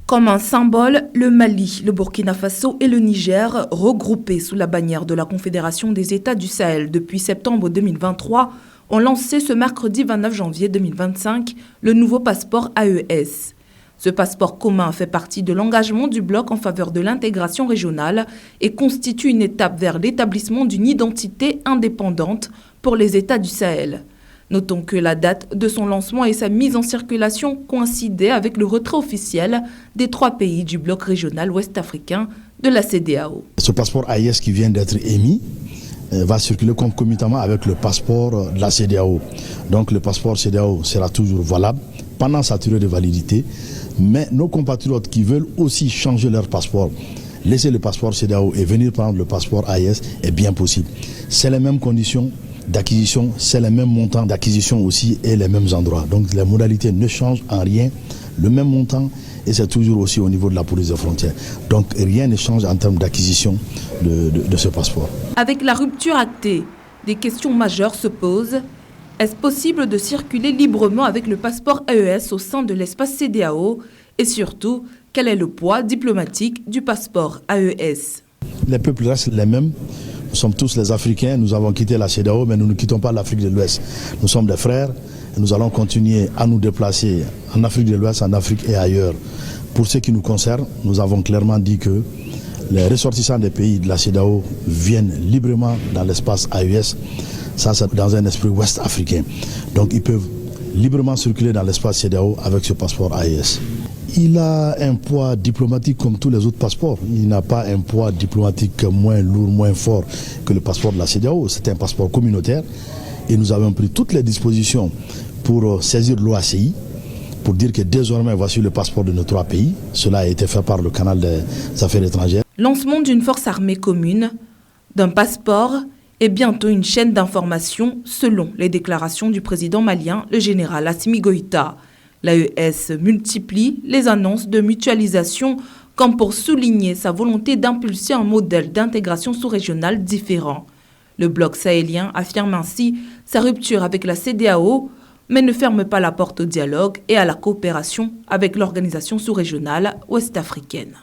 Comme un symbole, le Mali, le Burkina Faso et le Niger, regroupés sous la bannière de la Confédération des États du Sahel depuis septembre 2023, ont lancé ce mercredi 29 janvier 2025 le nouveau passeport AES. Ce passeport commun fait partie de l'engagement du bloc en faveur de l'intégration régionale et constitue une étape vers l'établissement d'une identité indépendante pour les États du Sahel. Notons que la date de son lancement et sa mise en circulation coïncidaient avec le retrait officiel des 3 pays du bloc régional ouest-africain de la CEDEAO. Ce passeport AES qui vient d'être émis va circuler concomitamment avec le passeport de la CEDEAO. Donc le passeport CEDEAO sera toujours valable pendant sa durée de validité, mais nos compatriotes qui veulent aussi changer leur passeport, laisser le passeport CEDEAO et venir prendre le passeport AES est bien possible. C'est les mêmes conditions d'acquisition, c'est le même montant d'acquisition aussi et les mêmes endroits. Donc les modalités ne changent en rien, le même montant et c'est toujours aussi au niveau de la police des frontières. Donc rien ne change en termes d'acquisition de ce passeport. Avec la rupture actée, des questions majeures se posent. Est-ce possible de circuler librement avec le passeport AES au sein de l'espace CEDEAO? Et surtout, quel est le poids diplomatique du passeport AES? Les peuples restent les mêmes. Nous sommes tous les Africains, nous avons quitté la CEDEAO, mais nous ne quittons pas l'Afrique de l'Ouest. Nous sommes des frères et nous allons continuer à nous déplacer en Afrique de l'Ouest, en Afrique et ailleurs. Pour ce qui nous concerne, nous avons clairement dit que les ressortissants des pays de la CEDEAO viennent librement dans l'espace AES. Ça, c'est dans un esprit ouest-africain. Donc, ils peuvent librement circuler dans l'espace CEDEAO avec ce passeport AES. Il a un poids diplomatique comme tous les autres passeports. Il n'a pas un poids diplomatique moins lourd, moins fort que le passeport de la CEDEAO. C'est un passeport communautaire et nous avons pris toutes les dispositions pour saisir l'OACI, pour dire que désormais voici le passeport de nos 3 pays. Cela a été fait par le canal des affaires étrangères. Lancement d'une force armée commune, d'un passeport et bientôt une chaîne d'information selon les déclarations du président malien, le général Assimi Goïta. L'AES multiplie les annonces de mutualisation comme pour souligner sa volonté d'impulser un modèle d'intégration sous-régionale différent. Le bloc sahélien affirme ainsi sa rupture avec la CEDEAO, mais ne ferme pas la porte au dialogue et à la coopération avec l'organisation sous-régionale ouest-africaine.